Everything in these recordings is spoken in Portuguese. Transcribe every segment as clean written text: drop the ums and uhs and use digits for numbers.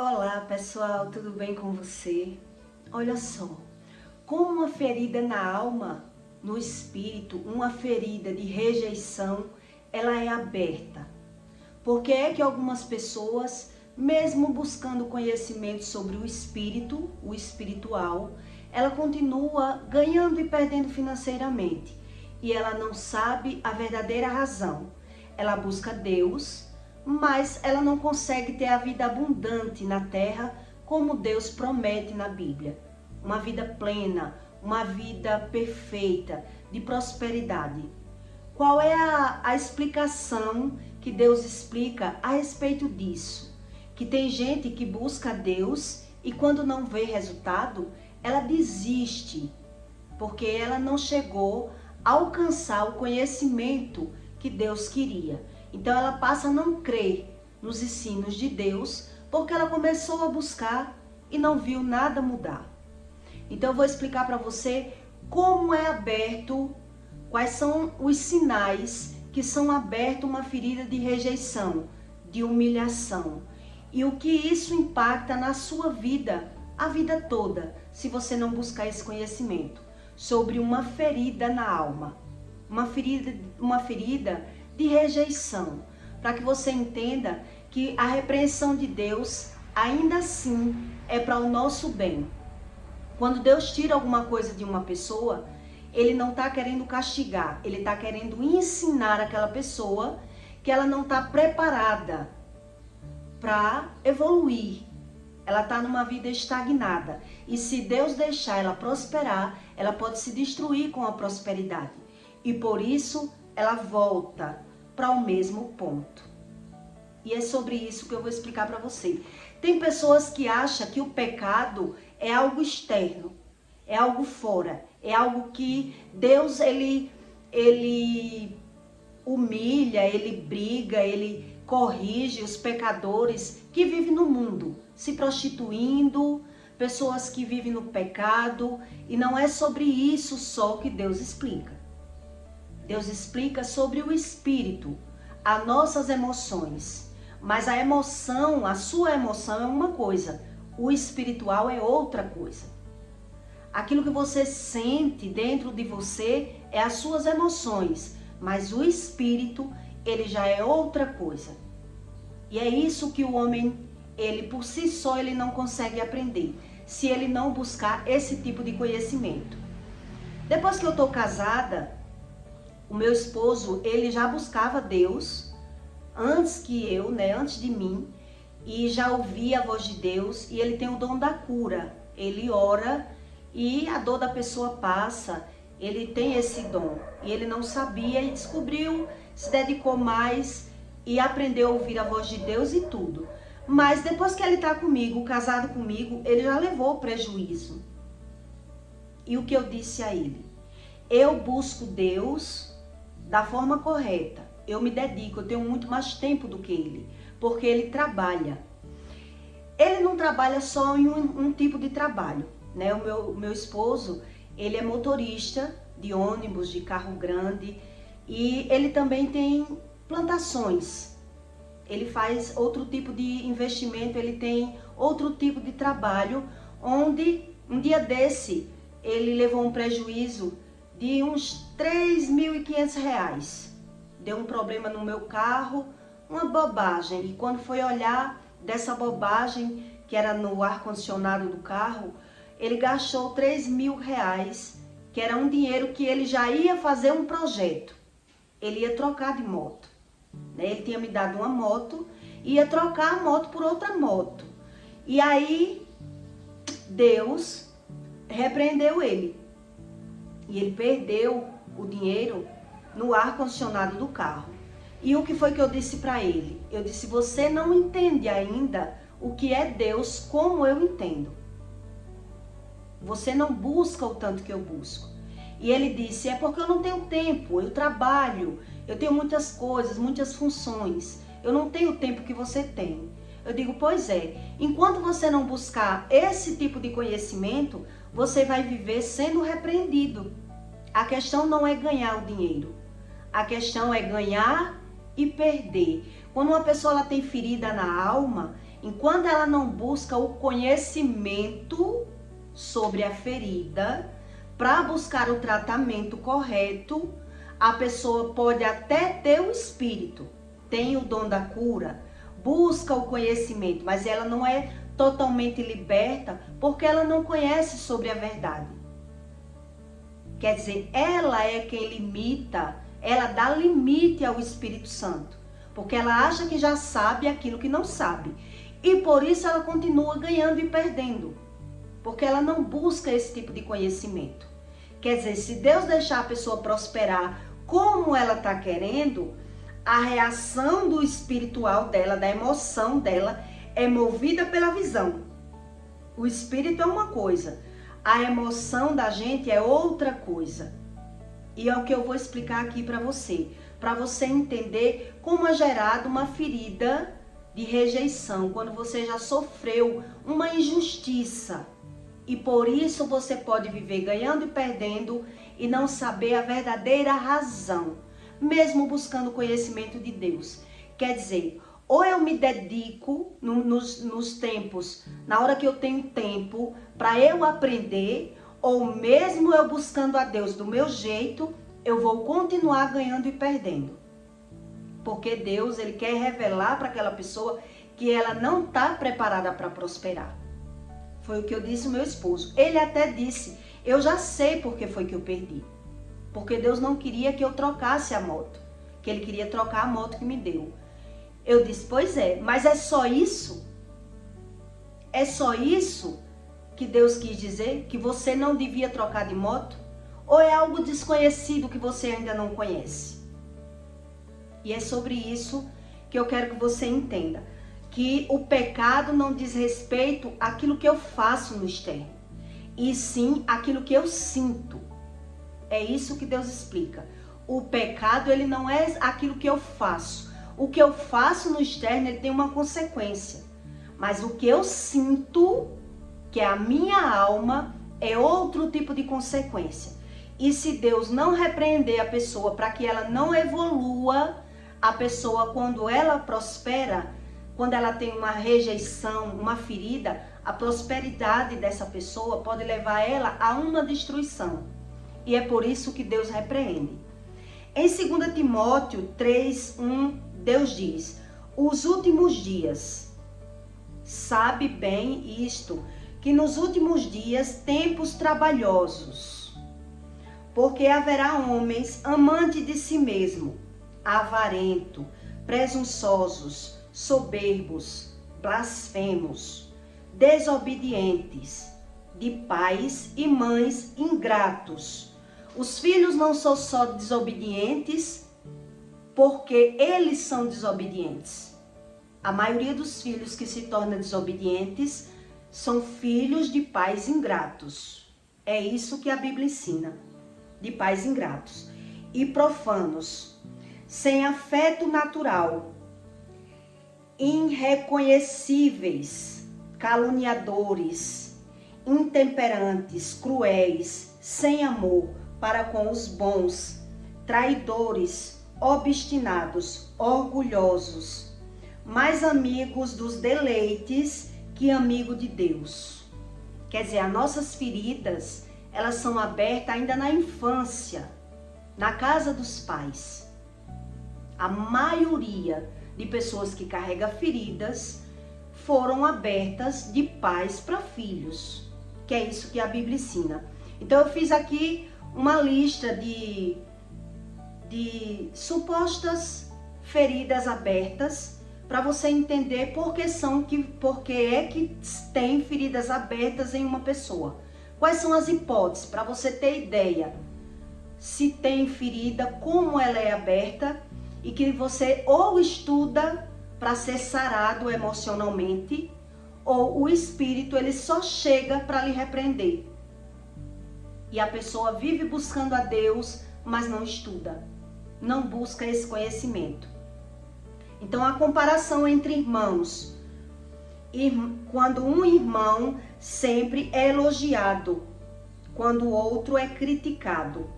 Olá pessoal, tudo bem com você? Olha só, como uma ferida na alma, no espírito, uma ferida de rejeição, ela é aberta. Porque é que algumas pessoas, mesmo buscando conhecimento sobre o espírito, o espiritual, ela continua ganhando e perdendo financeiramente. E ela não sabe a verdadeira razão. Ela busca Deus, mas ela não consegue ter a vida abundante na terra como Deus promete na Bíblia. Uma vida plena, uma vida perfeita, de prosperidade. Qual é a explicação que Deus explica a respeito disso? Que tem gente que busca Deus e quando não vê resultado, ela desiste, porque ela não chegou a alcançar o conhecimento que Deus queria. Então ela passa a não crer nos ensinos de Deus, porque ela começou a buscar e não viu nada mudar. Então eu vou explicar para você como é aberto, quais são os sinais que são abertos uma ferida de rejeição, de humilhação. E o que isso impacta na sua vida, a vida toda, se você não buscar esse conhecimento sobre uma ferida na alma. Uma ferida de rejeição, para que você entenda que a repreensão de Deus ainda assim é para o nosso bem. Quando Deus tira alguma coisa de uma pessoa, Ele não está querendo castigar, Ele está querendo ensinar aquela pessoa que ela não está preparada para evoluir. Ela está numa vida estagnada. E se Deus deixar ela prosperar, ela pode se destruir com a prosperidade. E por isso ela volta para o mesmo ponto. E é sobre isso que eu vou explicar para você. Tem pessoas que acham que o pecado é algo externo, é algo fora, é algo que Deus ele humilha, ele briga, ele corrige os pecadores que vivem no mundo, se prostituindo, pessoas que vivem no pecado, e não é sobre isso só que Deus explica. Deus explica sobre o espírito, as nossas emoções. Mas a emoção, a sua emoção é uma coisa, o espiritual é outra coisa. Aquilo que você sente dentro de você é as suas emoções, mas o espírito, ele já é outra coisa. E é isso que o homem, ele por si só, ele não consegue aprender, se ele não buscar esse tipo de conhecimento. Depois que eu estou casada, o meu esposo, ele já buscava Deus antes que eu, antes de mim, e já ouvia a voz de Deus, e ele tem o dom da cura. Ele ora e a dor da pessoa passa, ele tem esse dom. E ele não sabia e descobriu, se dedicou mais e aprendeu a ouvir a voz de Deus e tudo. Mas depois que ele está comigo, casado comigo, ele já levou prejuízo. E o que eu disse a ele? Eu busco Deus da forma correta, eu me dedico, eu tenho muito mais tempo do que ele, porque ele trabalha. Ele não trabalha só em um tipo de trabalho, né? O meu esposo, ele é motorista de ônibus, de carro grande, e ele também tem plantações. Ele faz outro tipo de investimento, ele tem outro tipo de trabalho, onde um dia desse ele levou um prejuízo de uns R$3.500. Deu um problema no meu carro, uma bobagem. E quando foi olhar dessa bobagem, que era no ar-condicionado do carro, ele gastou R$3.000, que era um dinheiro que ele já ia fazer um projeto. Ele ia trocar de moto. Ele tinha me dado uma moto, ia trocar a moto por outra moto. E aí, Deus repreendeu ele. E ele perdeu o dinheiro no ar-condicionado do carro. E o que foi que eu disse para ele? Eu disse, você não entende ainda o que é Deus como eu entendo. Você não busca o tanto que eu busco. E ele disse, é porque eu não tenho tempo, eu trabalho, eu tenho muitas coisas, muitas funções. Eu não tenho o tempo que você tem. Eu digo, pois é, enquanto você não buscar esse tipo de conhecimento, você vai viver sendo repreendido. A questão não é ganhar o dinheiro. A questão é ganhar e perder. Quando uma pessoa ela tem ferida na alma, enquanto ela não busca o conhecimento sobre a ferida, para buscar o tratamento correto, a pessoa pode até ter o espírito, tem o dom da cura, busca o conhecimento, mas ela não é totalmente liberta porque ela não conhece sobre a verdade. Quer dizer, ela é quem limita, ela dá limite ao Espírito Santo, porque ela acha que já sabe aquilo que não sabe. E por isso ela continua ganhando e perdendo, porque ela não busca esse tipo de conhecimento. Quer dizer, se Deus deixar a pessoa prosperar como ela está querendo, a reação do espiritual dela, da emoção dela, é movida pela visão. O espírito é uma coisa, a emoção da gente é outra coisa. E é o que eu vou explicar aqui para você entender como é gerada uma ferida de rejeição, quando você já sofreu uma injustiça. E por isso você pode viver ganhando e perdendo e não saber a verdadeira razão, mesmo buscando o conhecimento de Deus. Quer dizer, ou eu me dedico nos tempos, na hora que eu tenho tempo, para eu aprender, ou mesmo eu buscando a Deus do meu jeito, eu vou continuar ganhando e perdendo. Porque Deus, Ele quer revelar para aquela pessoa que ela não está preparada para prosperar. Foi o que eu disse ao meu esposo. Ele até disse, eu já sei porque foi que eu perdi. Porque Deus não queria que eu trocasse a moto. Que Ele queria trocar a moto que me deu. Eu disse, pois é, mas é só isso? É só isso que Deus quis dizer? Que você não devia trocar de moto? Ou é algo desconhecido que você ainda não conhece? E é sobre isso que eu quero que você entenda. Que o pecado não diz respeito àquilo que eu faço no externo, e sim àquilo que eu sinto. É isso que Deus explica. O pecado, ele não é aquilo que eu faço. O que eu faço no externo, ele tem uma consequência. Mas o que eu sinto, que é a minha alma, é outro tipo de consequência. E se Deus não repreender a pessoa para que ela não evolua, a pessoa, quando ela prospera, quando ela tem uma rejeição, uma ferida, a prosperidade dessa pessoa pode levar ela a uma destruição. E é por isso que Deus repreende. Em 2 Timóteo 3:1, Deus diz, os últimos dias, sabe bem isto, que nos últimos dias tempos trabalhosos, porque haverá homens amantes de si mesmo, avarento, presunçosos, soberbos, blasfemos, desobedientes, de pais e mães ingratos. Os filhos não são só desobedientes porque eles são desobedientes. A maioria dos filhos que se tornam desobedientes são filhos de pais ingratos. É isso que a Bíblia ensina, de pais ingratos. E profanos, sem afeto natural, irreconhecíveis, caluniadores, intemperantes, cruéis, sem amor para com os bons, traidores, obstinados, orgulhosos, mais amigos dos deleites que amigo de Deus. Quer dizer, as nossas feridas, elas são abertas ainda na infância, na casa dos pais. A maioria de pessoas que carregam feridas foram abertas de pais para filhos, que é isso que a Bíblia ensina. Então eu fiz aqui uma lista de supostas feridas abertas para você entender por que é que tem feridas abertas em uma pessoa. Quais são as hipóteses para você ter ideia se tem ferida, como ela é aberta, e que você ou estuda para ser sarado emocionalmente, ou o espírito ele só chega para lhe repreender. E a pessoa vive buscando a Deus, mas não estuda, não busca esse conhecimento. Então a comparação entre irmãos, quando um irmão sempre é elogiado, quando o outro é criticado.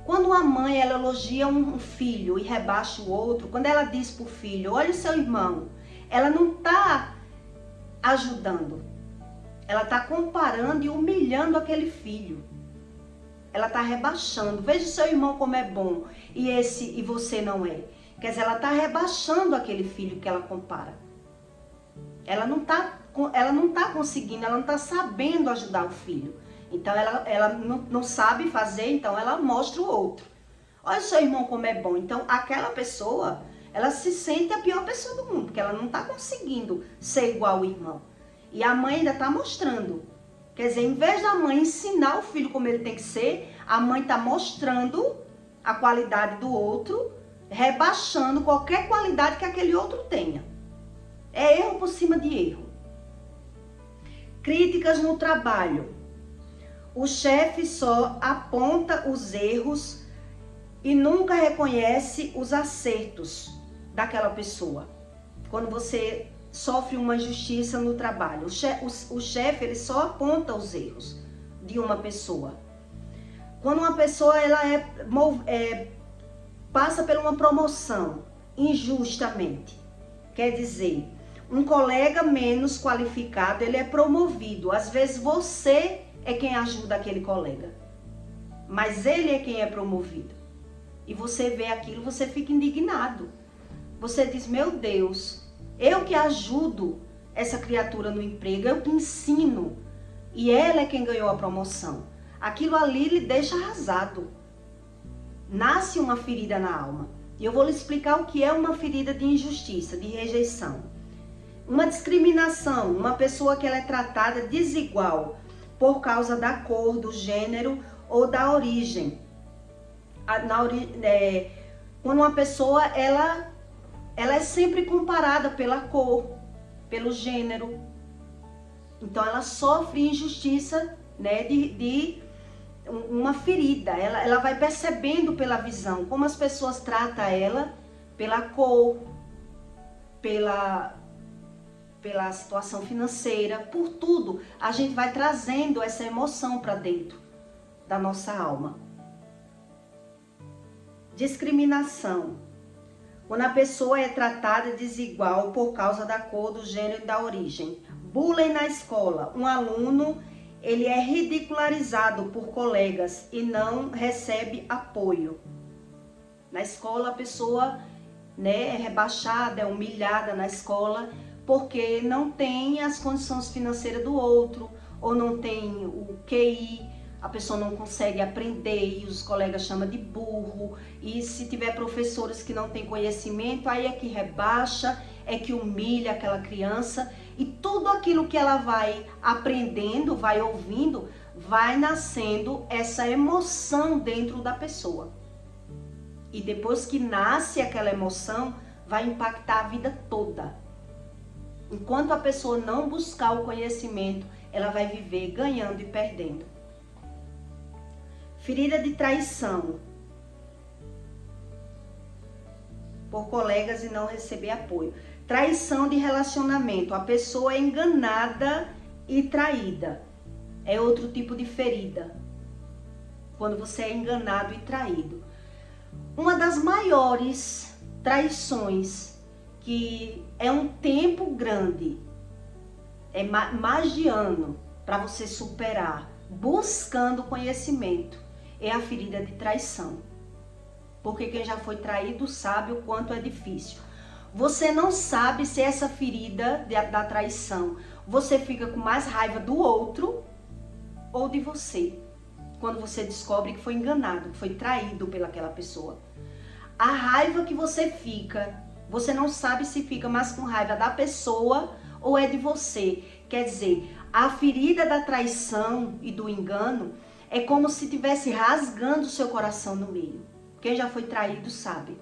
Quando uma mãe ela elogia um filho e rebaixa o outro, quando ela diz para o filho, olha o seu irmão, ela não está ajudando. Ela está comparando e humilhando aquele filho. Ela está rebaixando. Veja o seu irmão como é bom e você não é. Quer dizer, ela está rebaixando aquele filho que ela compara. Ela não tá conseguindo, ela não está sabendo ajudar o filho. Então ela não sabe fazer, então ela mostra o outro. Olha o seu irmão como é bom. Então aquela pessoa, ela se sente a pior pessoa do mundo, porque ela não está conseguindo ser igual ao irmão. E a mãe ainda está mostrando. Quer dizer, em vez da mãe ensinar o filho como ele tem que ser, a mãe está mostrando a qualidade do outro, rebaixando qualquer qualidade que aquele outro tenha. É erro por cima de erro. Críticas no trabalho. O chefe só aponta os erros e nunca reconhece os acertos daquela pessoa. Quando você sofre uma injustiça no trabalho, o chefe ele só aponta os erros de uma pessoa. Quando uma pessoa passa por uma promoção injustamente, quer dizer, um colega menos qualificado, ele é promovido. Às vezes você é quem ajuda aquele colega, mas ele é quem é promovido. E você vê aquilo, você fica indignado. Você diz, meu Deus, eu que ajudo essa criatura no emprego, eu que ensino, e ela é quem ganhou a promoção. Aquilo ali lhe deixa arrasado. Nasce uma ferida na alma. E eu vou lhe explicar o que é uma ferida de injustiça, de rejeição. Uma discriminação, uma pessoa que ela é tratada desigual por causa da cor, do gênero ou da origem. Quando uma pessoa ela é sempre comparada pela cor, pelo gênero. Então ela sofre injustiça, né, de uma ferida. Ela vai percebendo pela visão, como as pessoas tratam ela, pela cor, pela situação financeira, por tudo. A gente vai trazendo essa emoção para dentro da nossa alma. Discriminação. Quando a pessoa é tratada desigual por causa da cor, do gênero e da origem. Bullying na escola. Um aluno, ele é ridicularizado por colegas e não recebe apoio. Na escola a pessoa, né, é rebaixada, é humilhada na escola porque não tem as condições financeiras do outro ou não tem o QI. A pessoa não consegue aprender e os colegas chamam de burro. E se tiver professores que não têm conhecimento, aí é que rebaixa, é que humilha aquela criança. E tudo aquilo que ela vai aprendendo, vai ouvindo, vai nascendo essa emoção dentro da pessoa. E depois que nasce aquela emoção, vai impactar a vida toda. Enquanto a pessoa não buscar o conhecimento, ela vai viver ganhando e perdendo. Ferida de traição por colegas e não receber apoio. Traição de relacionamento. A pessoa é enganada e traída. É outro tipo de ferida. Quando você é enganado e traído. Uma das maiores traições, que é um tempo grande, é mais de ano para você superar, buscando conhecimento, é a ferida de traição. Porque quem já foi traído sabe o quanto é difícil. Você não sabe se essa ferida da traição, você fica com mais raiva do outro ou de você. Quando você descobre que foi enganado, que foi traído pelaquela pessoa. A raiva que você fica, você não sabe se fica mais com raiva da pessoa ou é de você. Quer dizer, a ferida da traição e do engano é como se estivesse rasgando o seu coração no meio. Quem já foi traído sabe.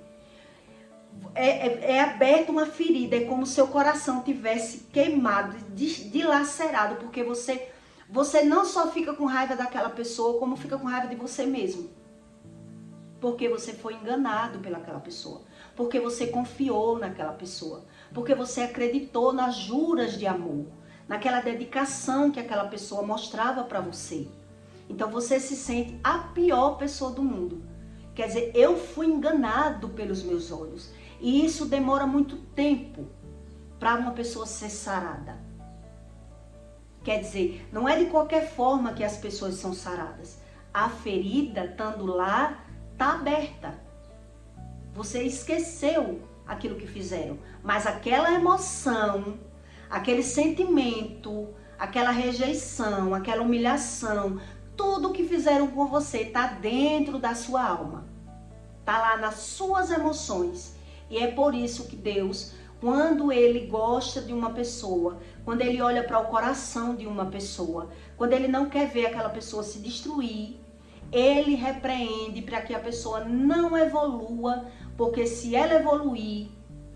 É aberta uma ferida, é como se seu coração tivesse queimado, dilacerado, porque você não só fica com raiva daquela pessoa, como fica com raiva de você mesmo. Porque você foi enganado pelaquela pessoa. Porque você confiou naquela pessoa. Porque você acreditou nas juras de amor. Naquela dedicação que aquela pessoa mostrava para você. Então você se sente a pior pessoa do mundo. Quer dizer, eu fui enganado pelos meus olhos. E isso demora muito tempo para uma pessoa ser sarada. Quer dizer, não é de qualquer forma que as pessoas são saradas. A ferida, estando lá, está aberta. Você esqueceu aquilo que fizeram, mas aquela emoção, aquele sentimento, aquela rejeição, aquela humilhação, tudo que fizeram com você está dentro da sua alma. Está lá nas suas emoções. E é por isso que Deus, quando Ele gosta de uma pessoa, quando Ele olha para o coração de uma pessoa, quando Ele não quer ver aquela pessoa se destruir, Ele repreende para que a pessoa não evolua, porque se ela evoluir,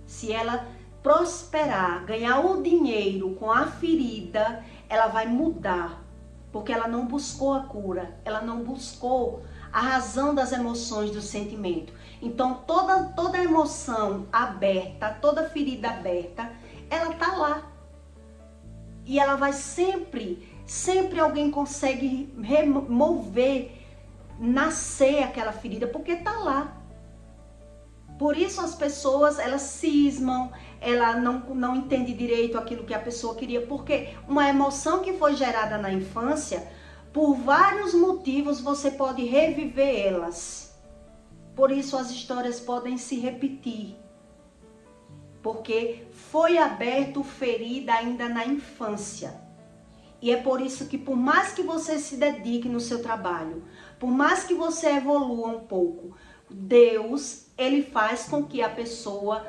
se ela prosperar, ganhar o dinheiro com a ferida, ela vai mudar, porque ela não buscou a cura, ela não buscou a razão das emoções, do sentimento. Então toda emoção aberta, toda ferida aberta, ela tá lá. E ela vai sempre alguém consegue remover, nascer aquela ferida, porque tá lá. Por isso as pessoas, elas cismam, ela não entende direito aquilo que a pessoa queria, porque uma emoção que foi gerada na infância, por vários motivos você pode reviver elas. Por isso as histórias podem se repetir, porque foi aberto ferida ainda na infância. E é por isso que por mais que você se dedique no seu trabalho, por mais que você evolua um pouco, Deus, Ele faz com que a pessoa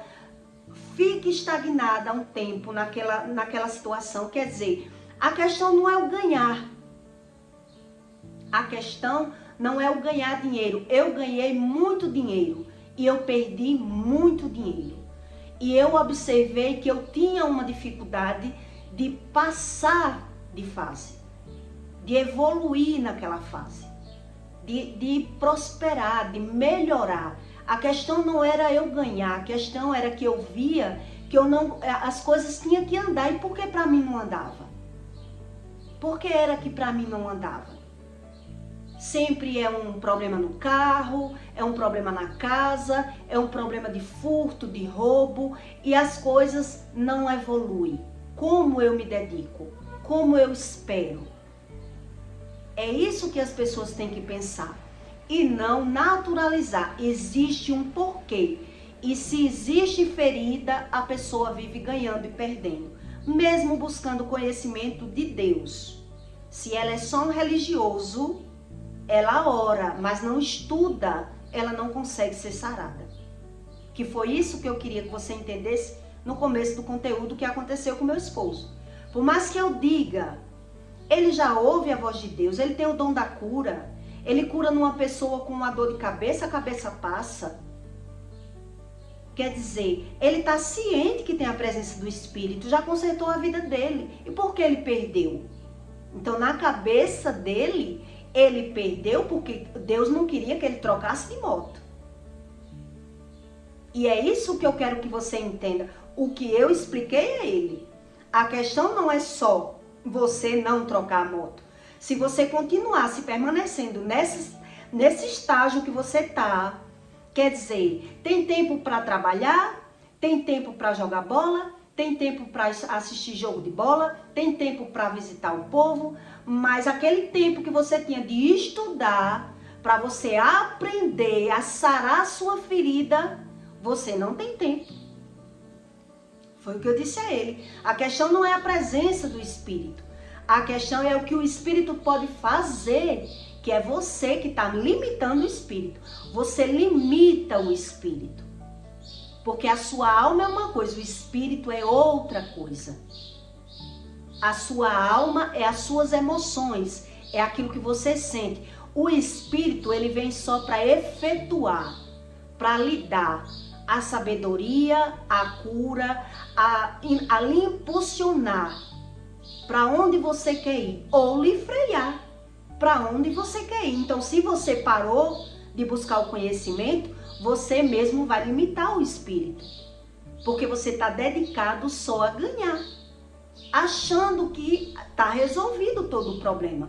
fique estagnada um tempo naquela situação. Quer dizer, a questão não é o ganhar. A questão não é o ganhar dinheiro. Eu ganhei muito dinheiro e eu perdi muito dinheiro. E eu observei que eu tinha uma dificuldade de passar de fase, de evoluir naquela fase, de prosperar, de melhorar. A questão não era eu ganhar, a questão era que eu via que as coisas tinham que andar. E por que para mim não andava? Por que era que para mim não andava? Sempre é um problema no carro, é um problema na casa, é um problema de furto, de roubo, e as coisas não evoluem. Como eu me dedico? Como eu espero? É isso que as pessoas têm que pensar. E não naturalizar. Existe um porquê. E se existe ferida, a pessoa vive ganhando e perdendo. Mesmo buscando conhecimento de Deus. Se ela é só um religioso, ela ora, mas não estuda, ela não consegue ser sarada. Que foi isso que eu queria que você entendesse no começo do conteúdo que aconteceu com meu esposo. Por mais que eu diga, ele já ouve a voz de Deus, ele tem o dom da cura, ele cura numa pessoa com uma dor de cabeça, a cabeça passa. Quer dizer, ele está ciente que tem a presença do Espírito, já consertou a vida dele. E por que ele perdeu? Então, na cabeça dele, ele perdeu porque Deus não queria que ele trocasse de moto. E é isso que eu quero que você entenda. O que eu expliquei a ele. A questão não é só você não trocar a moto. Se você continuar se permanecendo nesse estágio que você está, quer dizer, tem tempo para trabalhar, tem tempo para jogar bola, tem tempo para assistir jogo de bola, tem tempo para visitar o povo, mas aquele tempo que você tinha de estudar, para você aprender a sarar a sua ferida, você não tem tempo. Foi o que eu disse a ele. A questão não é a presença do Espírito. A questão é o que o Espírito pode fazer, que é você que está limitando o Espírito. Você limita o Espírito. Porque a sua alma é uma coisa, o Espírito é outra coisa. A sua alma é as suas emoções, é aquilo que você sente. O Espírito, ele vem só para efetuar, para lhe dar a sabedoria, a cura, a lhe impulsionar para onde você quer ir, ou lhe frear para onde você quer ir. Então, se você parou de buscar o conhecimento, você mesmo vai limitar o Espírito, porque você está dedicado só a ganhar, achando que está resolvido todo o problema.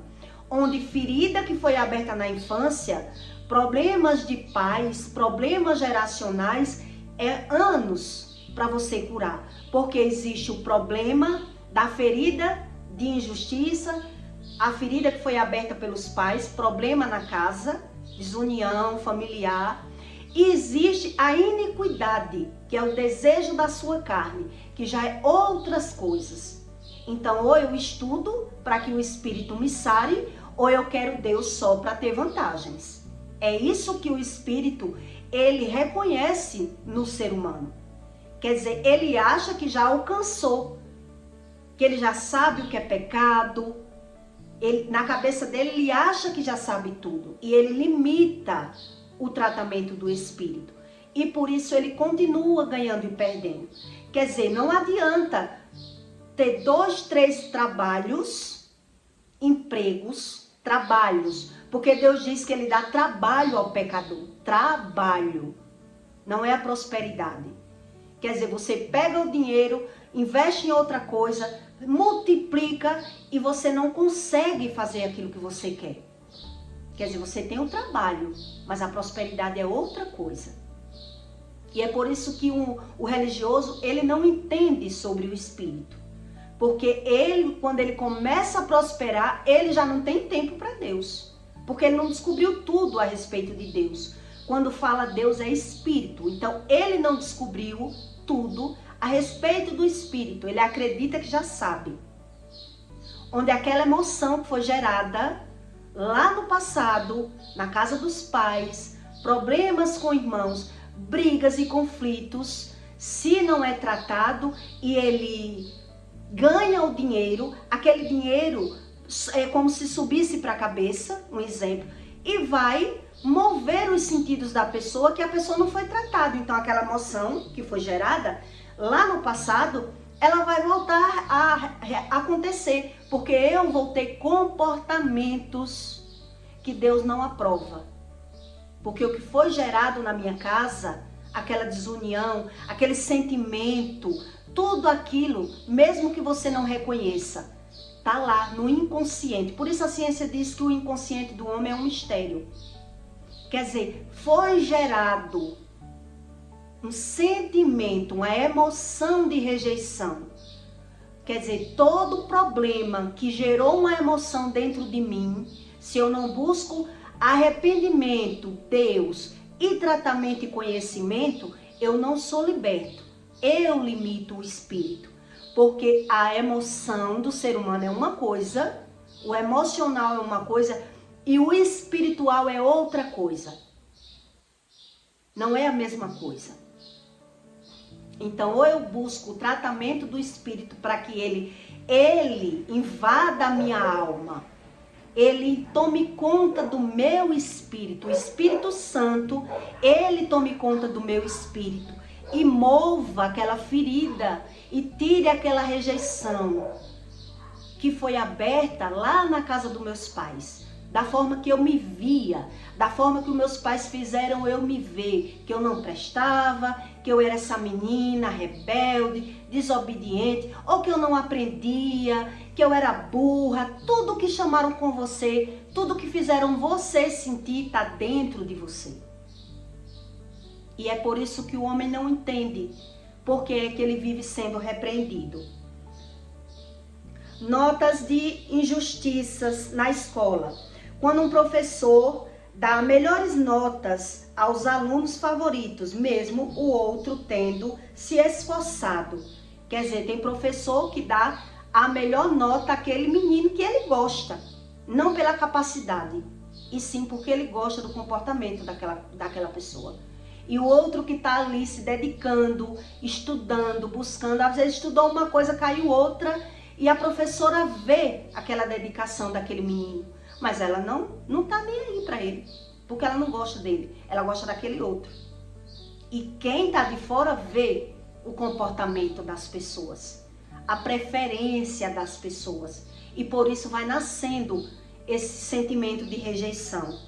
Onde ferida que foi aberta na infância, problemas de pais, problemas geracionais, é anos para você curar. Porque existe o problema da ferida de injustiça, a ferida que foi aberta pelos pais, problema na casa, desunião familiar. E existe a iniquidade, que é o desejo da sua carne, que já é outras coisas. Então, ou eu estudo para que o Espírito me sare, ou eu quero Deus só para ter vantagens. É isso que o Espírito, ele reconhece no ser humano. Quer dizer, ele acha que já alcançou, que ele já sabe o que é pecado. Na cabeça dele, ele acha que já sabe tudo. E ele limita o tratamento do Espírito. E por isso ele continua ganhando e perdendo. Quer dizer, não adianta ter 2, 3 trabalhos, empregos, trabalhos. Porque Deus diz que ele dá trabalho ao pecador. Trabalho. Não é a prosperidade. Quer dizer, você pega o dinheiro, investe em outra coisa, multiplica e você não consegue fazer aquilo que você quer. Quer dizer, você tem o trabalho, mas a prosperidade é outra coisa. E é por isso que o religioso, ele não entende sobre o Espírito. Porque ele, quando ele começa a prosperar, ele já não tem tempo para Deus. Porque ele não descobriu tudo a respeito de Deus. Quando fala Deus é Espírito. Então, ele não descobriu tudo a respeito do Espírito. Ele acredita que já sabe. Onde aquela emoção que foi gerada lá no passado, na casa dos pais, problemas com irmãos, brigas e conflitos, se não é tratado e ele ganha o dinheiro, aquele dinheiro é como se subisse para a cabeça, um exemplo, e vai mover os sentidos da pessoa que a pessoa não foi tratada. Então aquela emoção que foi gerada lá no passado, ela vai voltar a acontecer, porque eu vou ter comportamentos que Deus não aprova. Porque o que foi gerado na minha casa, aquela desunião, aquele sentimento, tudo aquilo, mesmo que você não reconheça, tá lá no inconsciente. Por isso a ciência diz que o inconsciente do homem é um mistério. Quer dizer, foi gerado um sentimento, uma emoção de rejeição. Quer dizer, todo problema que gerou uma emoção dentro de mim, se eu não busco arrependimento, Deus e tratamento e conhecimento, eu não sou liberto. Eu limito o espírito. Porque a emoção do ser humano é uma coisa, o emocional é uma coisa e o espiritual é outra coisa. Não é a mesma coisa. Então, ou eu busco o tratamento do espírito para que ele invada a minha alma, ele tome conta do meu espírito, o Espírito Santo, ele tome conta do meu espírito e mova aquela ferida e tire aquela rejeição que foi aberta lá na casa dos meus pais. Da forma que eu me via, da forma que os meus pais fizeram eu me ver, que eu não prestava, que eu era essa menina rebelde, desobediente, ou que eu não aprendia, que eu era burra, tudo que chamaram com você, tudo que fizeram você sentir está dentro de você. E é por isso que o homem não entende, porque é que ele vive sendo repreendido. Notas de injustiças na escola. Quando um professor dá melhores notas aos alunos favoritos, mesmo o outro tendo se esforçado. Quer dizer, tem professor que dá a melhor nota àquele menino que ele gosta, não pela capacidade, e sim porque ele gosta do comportamento daquela pessoa. E o outro que está ali se dedicando, estudando, buscando, às vezes estudou uma coisa, caiu outra, e a professora vê aquela dedicação daquele menino. Mas ela não tá nem aí para ele, porque ela não gosta dele, ela gosta daquele outro. E quem tá de fora vê o comportamento das pessoas, a preferência das pessoas. E por isso vai nascendo esse sentimento de rejeição.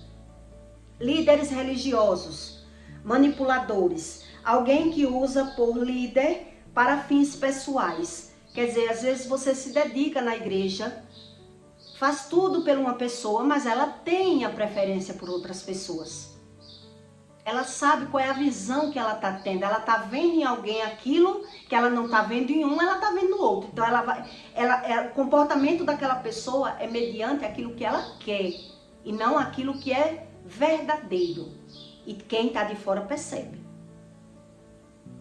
Líderes religiosos, manipuladores, alguém que usa por líder para fins pessoais. Quer dizer, às vezes você se dedica na igreja, faz tudo por uma pessoa, mas ela tem a preferência por outras pessoas. Ela sabe qual é a visão que ela está tendo. Ela está vendo em alguém aquilo que ela não está vendo em um, ela está vendo no outro. Então, o comportamento daquela pessoa é mediante aquilo que ela quer e não aquilo que é verdadeiro. E quem está de fora percebe.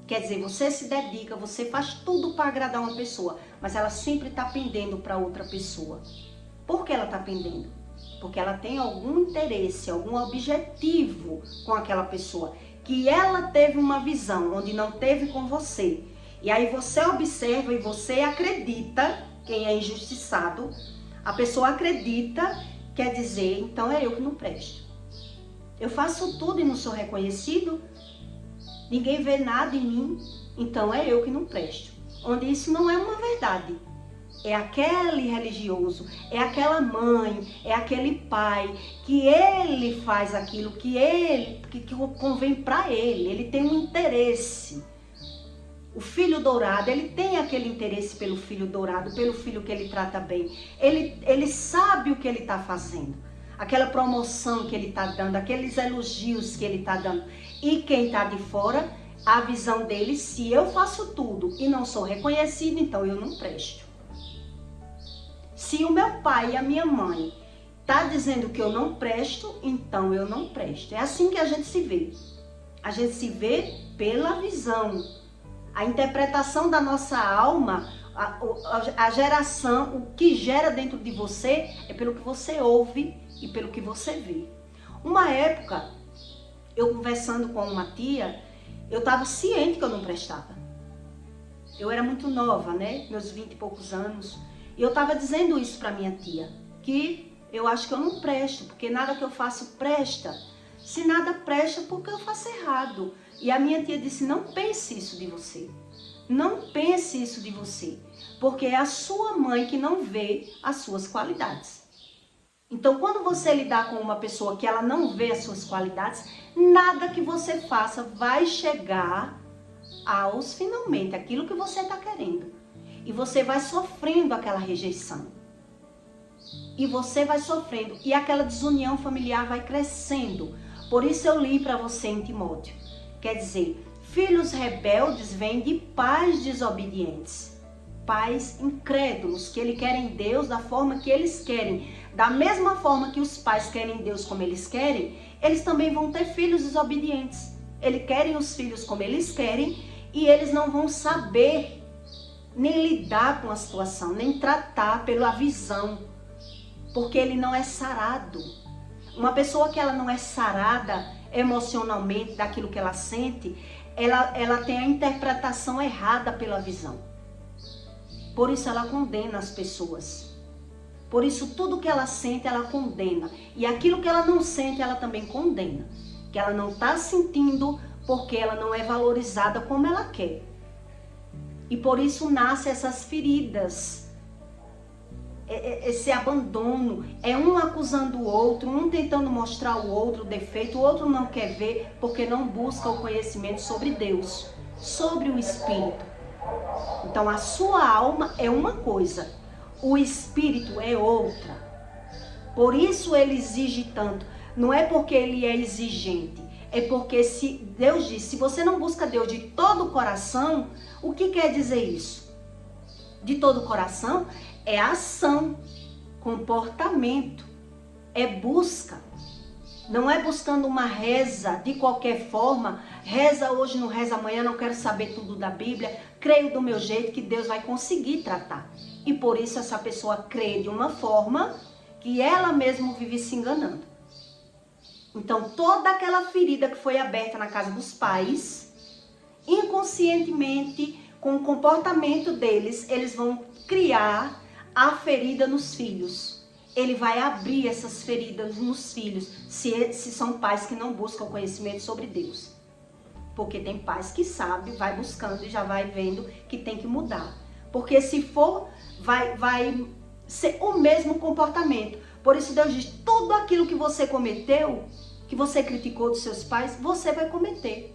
Quer dizer, você se dedica, você faz tudo para agradar uma pessoa, mas ela sempre está pendendo para outra pessoa. Por que ela está pendendo? Porque ela tem algum interesse, algum objetivo com aquela pessoa, que ela teve uma visão onde não teve com você. E aí você observa e você acredita, quem é injustiçado, a pessoa acredita, quer dizer, então é eu que não presto. Eu faço tudo e não sou reconhecido, ninguém vê nada em mim, então é eu que não presto. Onde isso não é uma verdade. É aquele religioso, é aquela mãe, é aquele pai, que ele faz aquilo que convém para ele. Ele tem um interesse. O filho dourado, ele tem aquele interesse pelo filho dourado, pelo filho que ele trata bem. Ele sabe o que ele está fazendo. Aquela promoção que ele está dando, aqueles elogios que ele está dando. E quem está de fora, a visão dele, se eu faço tudo e não sou reconhecido, então eu não presto. Se o meu pai e a minha mãe tá dizendo que eu não presto, então eu não presto. É assim que a gente se vê. A gente se vê pela visão. A interpretação da nossa alma, a geração, o que gera dentro de você é pelo que você ouve e pelo que você vê. Uma época, eu conversando com uma tia, eu estava ciente que eu não prestava. Eu era muito nova, né? Meus 20 e poucos anos. E eu estava dizendo isso para minha tia, que eu acho que eu não presto, porque nada que eu faço presta. Se nada presta, porque eu faço errado. E a minha tia disse, não pense isso de você. Não pense isso de você, porque é a sua mãe que não vê as suas qualidades. Então, quando você lidar com uma pessoa que ela não vê as suas qualidades, nada que você faça vai chegar aos finalmente, aquilo que você está querendo. E você vai sofrendo aquela rejeição. E você vai sofrendo. E aquela desunião familiar vai crescendo. Por isso eu li para você em Timóteo. Quer dizer, filhos rebeldes vêm de pais desobedientes. Pais incrédulos, que eles querem Deus da forma que eles querem. Da mesma forma que os pais querem Deus como eles querem, eles também vão ter filhos desobedientes. Eles querem os filhos como eles querem e eles não vão saber nem lidar com a situação, nem tratar pela visão, porque ele não é sarado. Uma pessoa que ela não é sarada emocionalmente daquilo que ela sente, ela tem a interpretação errada pela visão. Por isso ela condena as pessoas. Por isso tudo que ela sente, ela condena. E aquilo que ela não sente, ela também condena. Que ela não está sentindo porque ela não é valorizada como ela quer. E por isso nascem essas feridas, esse abandono, é um acusando o outro, um tentando mostrar ao outro o defeito, o outro não quer ver porque não busca o conhecimento sobre Deus, sobre o Espírito. Então a sua alma é uma coisa, o Espírito é outra. Por isso ele exige tanto, não é porque ele é exigente. É porque se Deus diz, se você não busca Deus de todo o coração, o que quer dizer isso? De todo o coração é ação, comportamento, é busca. Não é buscando uma reza de qualquer forma, reza hoje, não reza amanhã, não quero saber tudo da Bíblia, creio do meu jeito que Deus vai conseguir tratar. E por isso essa pessoa crê de uma forma que ela mesma vive se enganando. Então, toda aquela ferida que foi aberta na casa dos pais, inconscientemente, com o comportamento deles, eles vão criar a ferida nos filhos. Ele vai abrir essas feridas nos filhos, se são pais que não buscam conhecimento sobre Deus. Porque tem pais que sabem, vai buscando e já vai vendo que tem que mudar. Porque se for, vai ser o mesmo comportamento. Por isso Deus diz, tudo aquilo que você cometeu, que você criticou dos seus pais, você vai cometer.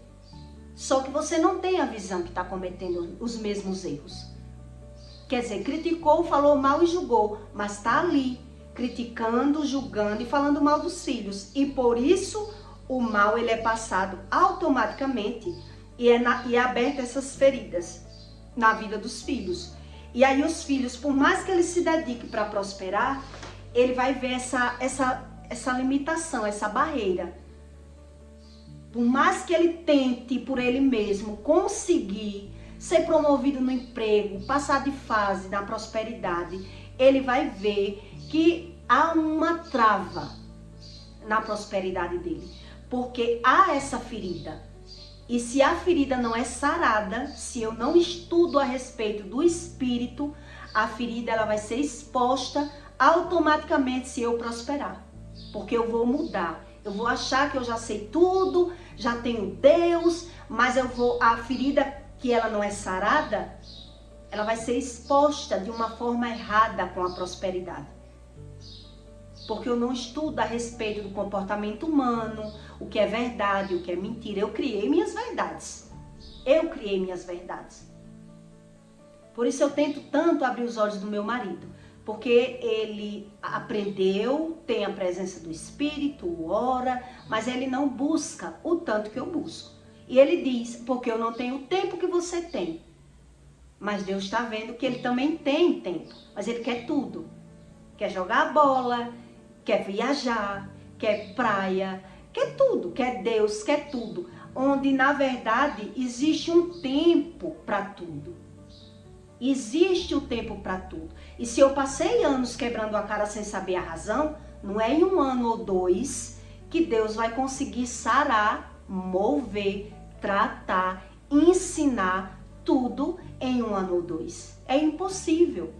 Só que você não tem a visão que está cometendo os mesmos erros. Quer dizer, criticou, falou mal e julgou, mas está ali, criticando, julgando e falando mal dos filhos. E por isso o mal ele é passado automaticamente e é aberta essas feridas na vida dos filhos. E aí os filhos, por mais que ele se dedique para prosperar, ele vai ver essa limitação, essa barreira. Por mais que ele tente por ele mesmo conseguir ser promovido no emprego, passar de fase na prosperidade, ele vai ver que há uma trava na prosperidade dele. Porque há essa ferida. E se a ferida não é sarada, se eu não estudo a respeito do espírito, a ferida ela vai ser exposta automaticamente se eu prosperar. Porque eu vou mudar. Eu vou achar que eu já sei tudo, já tenho Deus, mas a ferida que ela não é sarada, ela vai ser exposta de uma forma errada com a prosperidade. Porque eu não estudo a respeito do comportamento humano, o que é verdade, o que é mentira. Eu criei minhas verdades. Por isso eu tento tanto abrir os olhos do meu marido. Porque ele aprendeu, tem a presença do Espírito, ora, mas ele não busca o tanto que eu busco. E ele diz, porque eu não tenho o tempo que você tem. Mas Deus está vendo que ele também tem tempo. Mas ele quer tudo. Quer jogar bola, quer viajar, quer praia, quer tudo, quer Deus, quer tudo. Onde, na verdade, existe um tempo para tudo. Existe o tempo para tudo. E se eu passei anos quebrando a cara sem saber a razão, não é em 1 ano ou 2 que Deus vai conseguir sarar, mover, tratar, ensinar tudo em 1 ano ou 2. É impossível.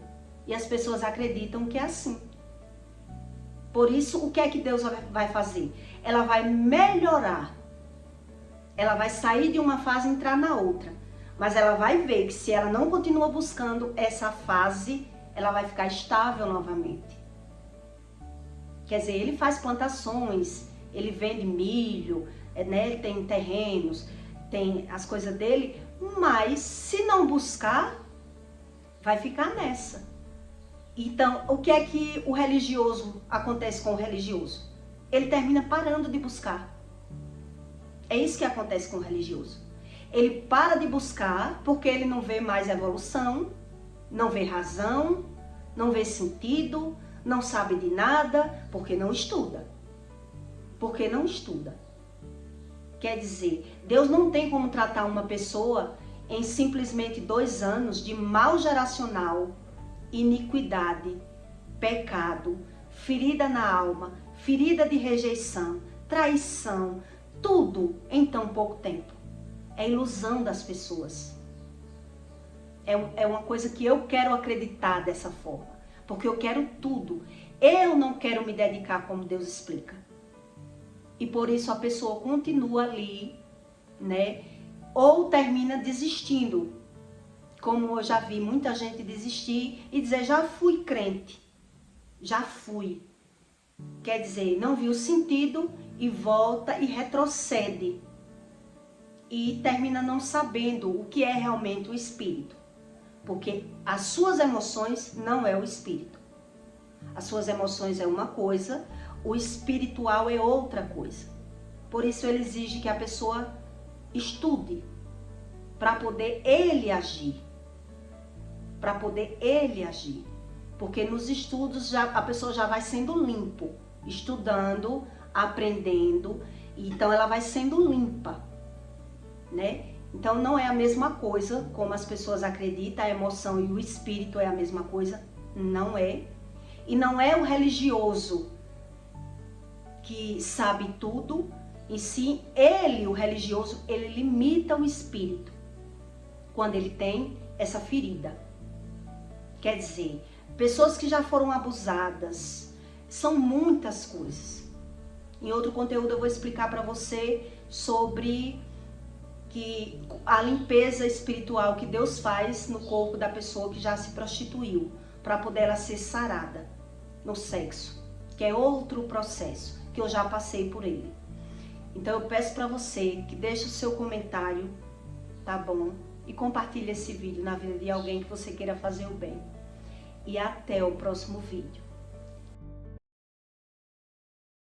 E as pessoas acreditam que é assim. Por isso, o que é que Deus vai fazer? Ela vai melhorar. Ela vai sair de uma fase e entrar na outra. Mas ela vai ver que se ela não continua buscando essa fase, ela vai ficar estável novamente. Quer dizer, ele faz plantações, ele vende milho, né? Ele tem terrenos, tem as coisas dele, mas se não buscar, vai ficar nessa. Então, o que é que o religioso acontece com o religioso? Ele termina parando de buscar. É isso que acontece com o religioso. Ele para de buscar porque ele não vê mais evolução, não vê razão, não vê sentido, não sabe de nada, porque não estuda. Porque não estuda. Quer dizer, Deus não tem como tratar uma pessoa em simplesmente 2 anos de mal geracional, iniquidade, pecado, ferida na alma, ferida de rejeição, traição, tudo em tão pouco tempo. É ilusão das pessoas. É uma coisa que eu quero acreditar dessa forma. Porque eu quero tudo. Eu não quero me dedicar como Deus explica. E por isso a pessoa continua ali, né? Ou termina desistindo. Como eu já vi muita gente desistir e dizer, já fui crente. Já fui. Quer dizer, não viu sentido e volta e retrocede. E termina não sabendo o que é realmente o espírito. Porque as suas emoções não é o espírito. As suas emoções é uma coisa, o espiritual é outra coisa. Por isso ele exige que a pessoa estude para poder ele agir. Para poder ele agir. Porque nos estudos a pessoa já vai sendo limpo, estudando, aprendendo, então ela vai sendo limpa. Né? Então não é a mesma coisa como as pessoas acreditam, a emoção e o espírito é a mesma coisa, não é. E não é o religioso que sabe tudo, e sim ele, o religioso, ele limita o espírito quando ele tem essa ferida. Quer dizer, pessoas que já foram abusadas, são muitas coisas. Em outro conteúdo eu vou explicar para você sobre que a limpeza espiritual que Deus faz no corpo da pessoa que já se prostituiu, para poder ela ser sarada no sexo, que é outro processo, que eu já passei por ele. Então eu peço para você que deixe o seu comentário, tá bom? E compartilhe esse vídeo na vida de alguém que você queira fazer o bem. E até o próximo vídeo.